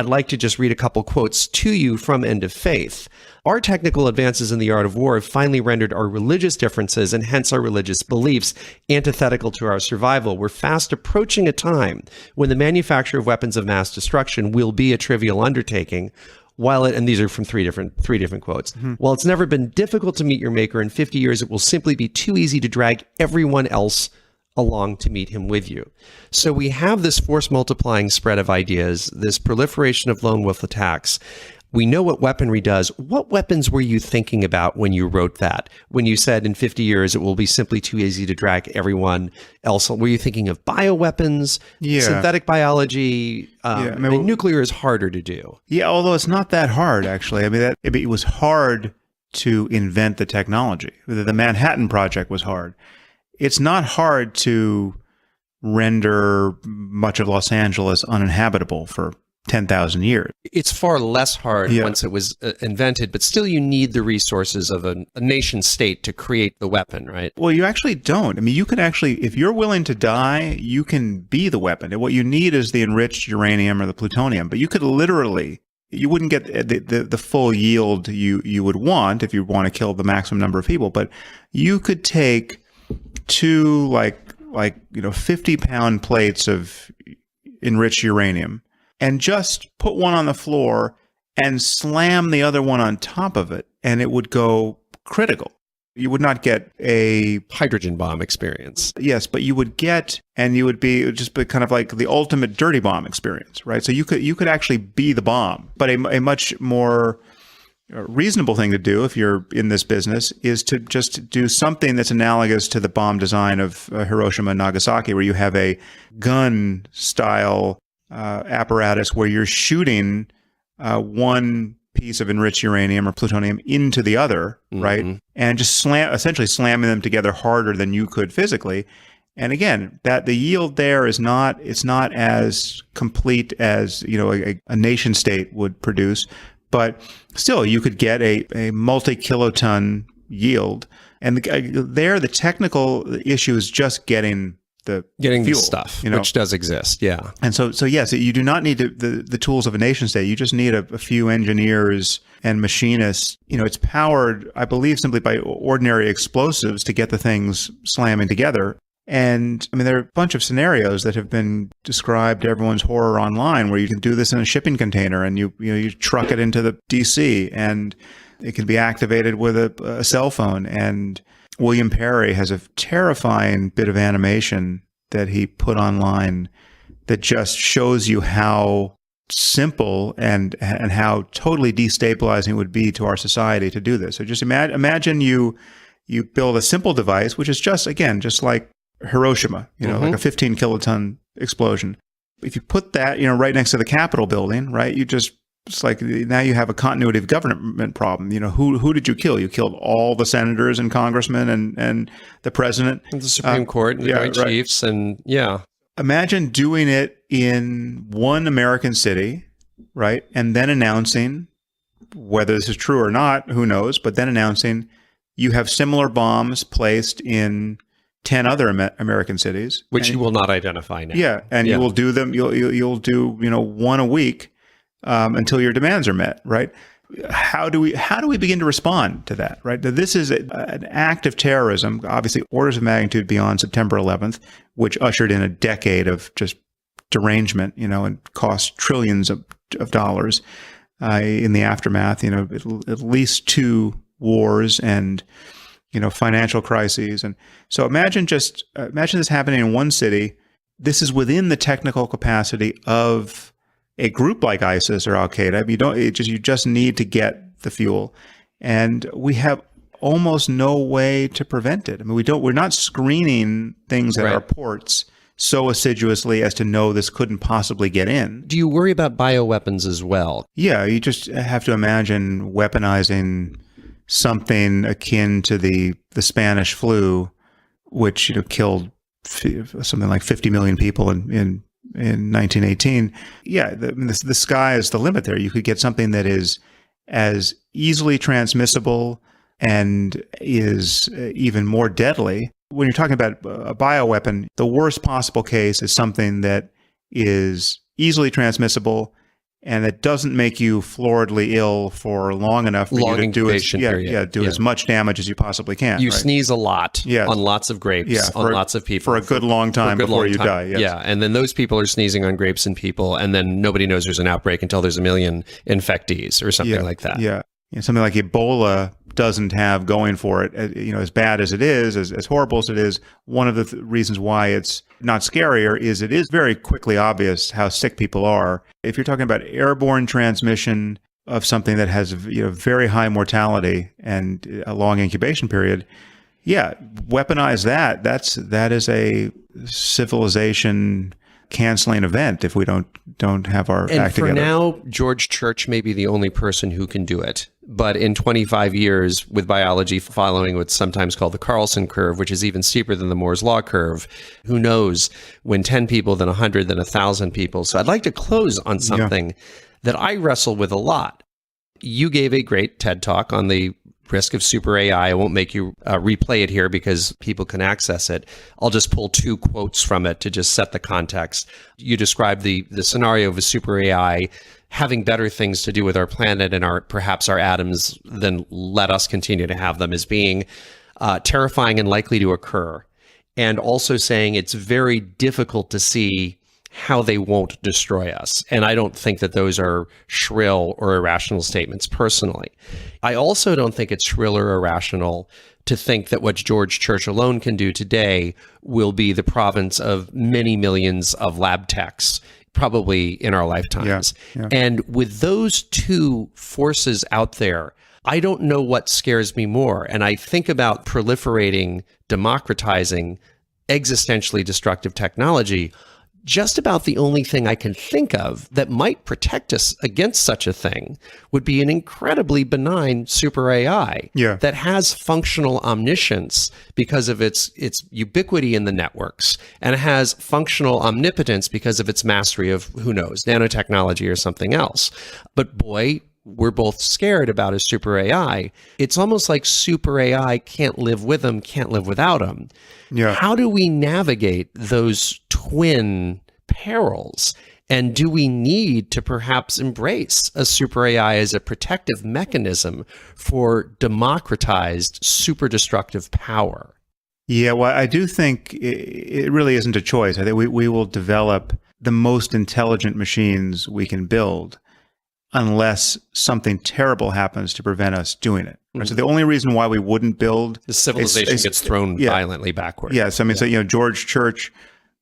I'd like to just read a couple quotes to you from End of Faith. Our technical advances in the art of war have finally rendered our religious differences, and hence our religious beliefs, antithetical to our survival. We're fast approaching a time when the manufacture of weapons of mass destruction will be a trivial undertaking. And these are from three different quotes. While it's never been difficult to meet your maker, in 50 years, it will simply be too easy to drag everyone else along to meet him with you. So we have this force multiplying spread of ideas, this proliferation of lone wolf attacks. We know what weaponry does. What weapons were you thinking about when you wrote that? When you said in 50 years, it will be simply too easy to drag everyone else? Were you thinking of bioweapons, synthetic biology? Nuclear is harder to do. Yeah, although it's not that hard, actually. I mean, it was hard to invent the technology. The Manhattan Project was hard. It's not hard to render much of Los Angeles uninhabitable for 10,000 years. It's far less hard once it was invented, but still you need the resources of a nation state to create the weapon, right? Well, you actually don't. I mean, you can actually, if you're willing to die, you can be the weapon. And what you need is the enriched uranium or the plutonium. But you could literally, you wouldn't get the full yield you would want if you want to kill the maximum number of people. But you could take two 50-pound plates of enriched uranium and just put one on the floor and slam the other one on top of it, and it would go critical. You would not get a hydrogen bomb experience. Yes, but you would get, and it would just be kind of like the ultimate dirty bomb experience, right? So you could actually be the bomb. But a much more reasonable thing to do if you're in this business is to just do something that's analogous to the bomb design of Hiroshima and Nagasaki, where you have a gun-style apparatus where you're shooting one piece of enriched uranium or plutonium into the other, right? And just essentially slamming them together harder than you could physically. And again, that the yield there is not as complete as, a nation state would produce, but still you could get a multi-kiloton yield. And the technical issue is just getting the fuel, stuff, which does exist, yeah. And so yes, you do not need the tools of a nation state. You just need a few engineers and machinists. It's powered, I believe, simply by ordinary explosives to get the things slamming together. And I mean, there are a bunch of scenarios that have been described to everyone's horror online, where you can do this in a shipping container and you truck it into the DC, and it can be activated with a cell phone. And William Perry has a terrifying bit of animation that he put online that just shows you how simple and how totally destabilizing it would be to our society to do this. So just imagine you build a simple device, which is just like Hiroshima, like a 15 kiloton explosion. If you put that, right next to the Capitol building, right, it's like now you have a continuity of government problem. Who did you kill? You killed all the senators and congressmen and the president. And the Supreme Court and the Joint Chiefs. And imagine doing it in one American city, right? And then announcing, whether this is true or not, who knows, but then announcing you have similar bombs placed in 10 other American cities. Which you will not identify now. Yeah. And you will do them, you'll do, one a week. Until your demands are met, right? How do we begin to respond to that, right? This is an act of terrorism, obviously orders of magnitude beyond September 11th, which ushered in a decade of just derangement, and cost trillions of dollars in the aftermath. At least 2 wars and financial crises, and so imagine this happening in one city. This is within the technical capacity of a group like ISIS or Al Qaeda. You just need to get the fuel, and we have almost no way to prevent it. I mean, we're not screening things at our ports so assiduously as to know this couldn't possibly get in. Do you worry about bioweapons as well? Yeah, you just have to imagine weaponizing something akin to the Spanish flu, which killed something like 50 million people in 1918. Yeah, the sky is the limit there. You could get something that is as easily transmissible and is even more deadly. When you're talking about a bioweapon, the worst possible case is something that is easily transmissible and it doesn't make you floridly ill for long enough for Long you to do incubation period. as much damage as you possibly can. You right? sneeze a lot on lots of grapes on lots of people. For a good long time before you die. Yes. Yeah, and then those people are sneezing on grapes and people, and then nobody knows there's an outbreak until there's a million infectees or something like that. Yeah. Something like Ebola doesn't have going for it, as bad as it is, as horrible as it is. One of the reasons why it's not scarier is it is very quickly obvious how sick people are. If you're talking about airborne transmission of something that has very high mortality and a long incubation period, weaponize that. That is a civilization canceling event if we don't have our act together. And for now, George Church may be the only person who can do it. But in 25 years, with biology following what's sometimes called the Carlson curve, which is even steeper than the Moore's law curve, who knows, when 10 people, then 100, then 1,000 people. So I'd like to close on something that I wrestle with a lot. You gave a great TED Talk on the risk of super AI. I won't make you replay it here because people can access it. I'll just pull 2 quotes from it to just set the context. You described the scenario of a super AI having better things to do with our planet and perhaps our atoms than let us continue to have them as being terrifying and likely to occur. And also saying it's very difficult to see how they won't destroy us. And I don't think that those are shrill or irrational statements personally. I also don't think it's shrill or irrational to think that what George Church alone can do today will be the province of many millions of lab techs, probably in our lifetimes. And with those 2 forces out there, I don't know what scares me more. And I think about proliferating, democratizing, existentially destructive technology. Just about the only thing I can think of that might protect us against such a thing would be an incredibly benign super AI that has functional omniscience because of its ubiquity in the networks, and it has functional omnipotence because of its mastery of, who knows, nanotechnology or something else. But boy, we're both scared about a super AI. It's almost like super AI can't live with them, can't live without them. How do we navigate those twin perils? And do we need to perhaps embrace a super AI as a protective mechanism for democratized, super destructive power? Yeah, well, I do think it really isn't a choice. I think we will develop the most intelligent machines we can build unless something terrible happens to prevent us doing it. Right? So the only reason why we wouldn't build the civilization gets thrown violently backward. Yes, I mean, so George Church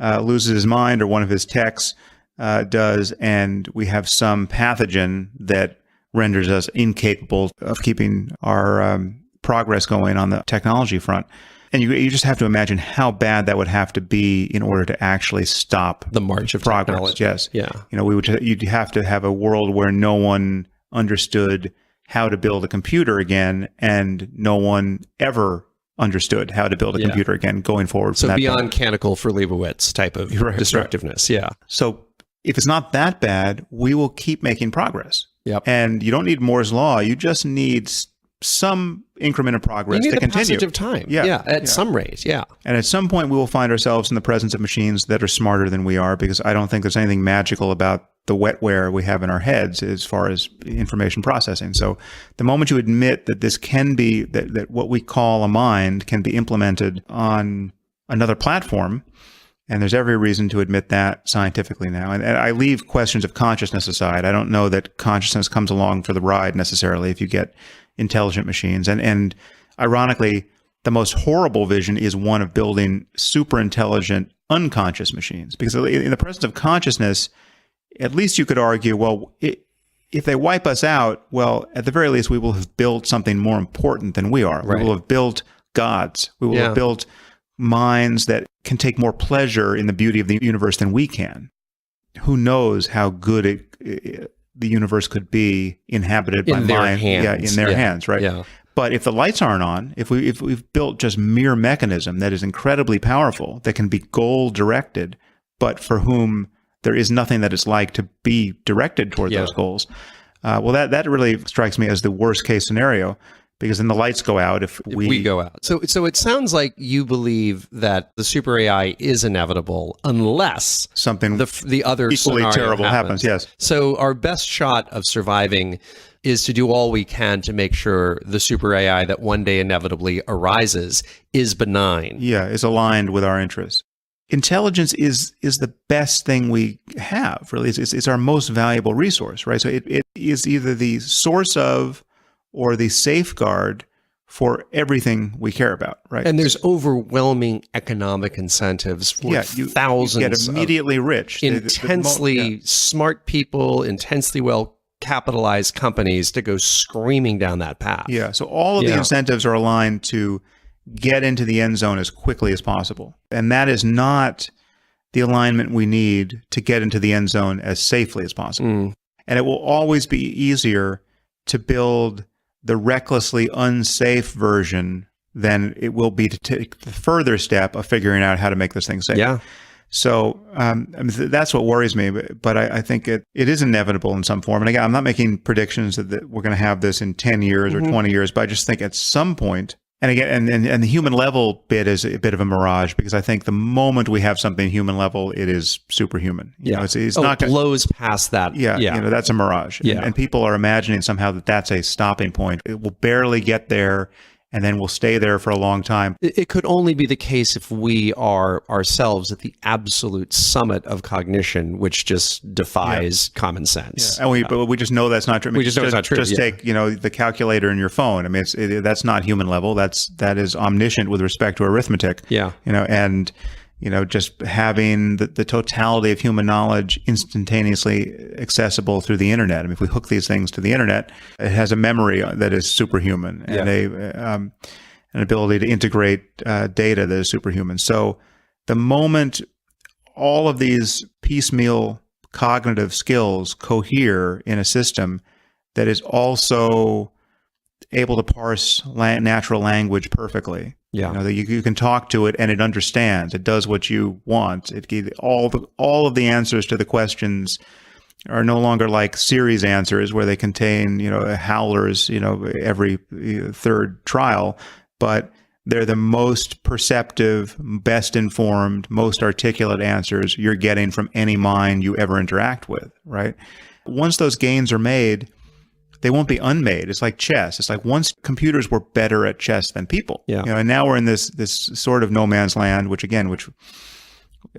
loses his mind, or one of his techs does, and we have some pathogen that renders us incapable of keeping our progress going on the technology front. And you just have to imagine how bad that would have to be in order to actually stop the march of progress. Technology. Yes. Yeah. You'd have to have a world where no one understood how to build a computer again, and no one ever understood how to build a computer again going forward. So beyond Canticle for Leibowitz type of destructiveness. Right. Yeah. So if it's not that bad, we will keep making progress. Yep. And you don't need Moore's law. You just need some increment of progress to continue. Passage of time. At some rate. Yeah. And at some point, we will find ourselves in the presence of machines that are smarter than we are, because I don't think there's anything magical about the wetware we have in our heads as far as information processing. So the moment you admit that this can be, that what we call a mind can be implemented on another platform, and there's every reason to admit that scientifically now. And I leave questions of consciousness aside. I don't know that consciousness comes along for the ride necessarily if you get intelligent machines. And ironically, the most horrible vision is one of building super intelligent, unconscious machines. Because in the presence of consciousness, at least you could argue, well, if they wipe us out, well, at the very least, we will have built something more important than we are. Right. We will have built gods. We will have built minds that can take more pleasure in the beauty of the universe than we can. Who knows how good the universe could be inhabited by minds. In their hands, right? Yeah. But if the lights aren't on, if we've built just mere mechanism that is incredibly powerful, that can be goal directed, but for whom there is nothing that it's like to be directed toward those goals, well, that really strikes me as the worst case scenario, because then the lights go out if we go out. So it sounds like you believe that the super AI is inevitable unless something the other equally scenario terrible happens. Yes. So our best shot of surviving is to do all we can to make sure the super AI that one day inevitably arises is benign. Yeah, is aligned with our interests. Intelligence is the best thing we have, really. It's our most valuable resource, right? So it is either the source of or the safeguard for everything we care about, right? And there's overwhelming economic incentives for thousands you get immediately rich. Intensely smart people, intensely well capitalized companies to go screaming down that path. Yeah, so all of the incentives are aligned to get into the end zone as quickly as possible. And that is not the alignment we need to get into the end zone as safely as possible. And it will always be easier to build the recklessly unsafe version than it will be to take the further step of figuring out how to make this thing safe. Yeah. So that's what worries me, but I think it is inevitable in some form. And again, I'm not making predictions that we're going to have this in 10 years or 20 years, but I just think at some point, and again, and the human level bit is a bit of a mirage, because I think the moment we have something human level, it is superhuman. You know, it's not it blows past that. Yeah, you know, that's a mirage. And people are imagining somehow that that's a stopping point. It will barely get there, and then we'll stay there for a long time. It could only be the case if we are ourselves at the absolute summit of cognition, which just defies common sense. And but we just know that's not true. I mean, we just know it's not true. Just take, you know, the calculator in your phone. I mean, that's not human level. That is omniscient with respect to arithmetic. Yeah. You know, and you know, just having the totality of human knowledge instantaneously accessible through the internet. I mean, if we hook these things to the internet, it has a memory that is superhuman and an ability to integrate data that is superhuman. So the moment all of these piecemeal cognitive skills cohere in a system that is also able to parse natural language perfectly. Yeah. You know, that you can talk to it and it understands. It does what you want. It all of the answers to the questions are no longer like series answers where they contain, you know, howlers, you know, every third trial, but they're the most perceptive, best informed, most articulate answers you're getting from any mind you ever interact with, right? Once those gains are made, they won't be unmade. It's like chess. It's like once computers were better at chess than people. Yeah. You know, and now we're in this sort of no man's land, which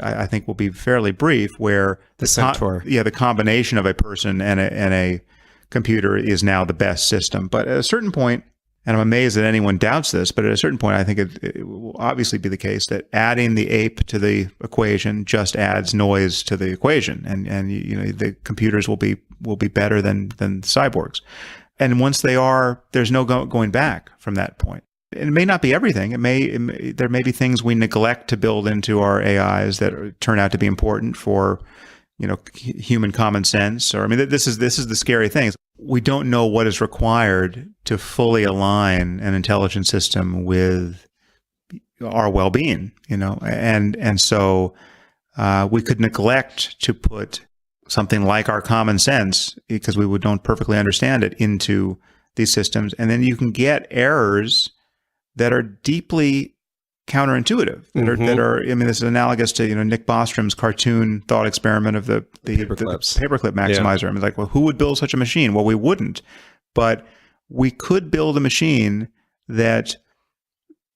I think will be fairly brief, where the centaur. The combination of a person and a computer is now the best system. But at a certain point, and I'm amazed that anyone doubts this, but at a certain point, I think it will obviously be the case that adding the ape to the equation just adds noise to the equation, and you know, the computers will be better than cyborgs. And once they are, there's no going back from that point. It may not be everything. There may be things we neglect to build into our AIs that turn out to be important for, you know, human common sense. Or I mean, this is the scary thing. We don't know what is required to fully align an intelligent system with our well-being, you know, and so we could neglect to put something like our common sense, because we don't perfectly understand it, into these systems, and then you can get errors that are deeply counterintuitive. That are. I mean, this is analogous to, you know, Nick Bostrom's cartoon thought experiment of the paperclip maximizer. Yeah. I mean, like, well, who would build such a machine? Well, we wouldn't, but we could build a machine that,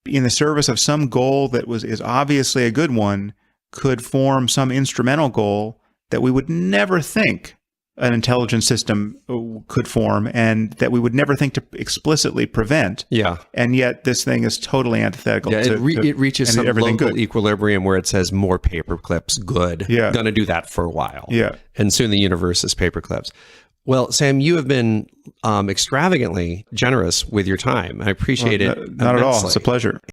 in the service of some goal that is obviously a good one, could form some instrumental goal that we would never think an intelligent system could form, and that we would never think to explicitly prevent. Yeah. And yet this thing is totally antithetical. Yeah, it reaches some local equilibrium where it says more paper clips, good. Yeah. Going to do that for a while. Yeah. And soon the universe is paper clips. Well, Sam, you have been extravagantly generous with your time. I appreciate it. Not at all. It's a pleasure.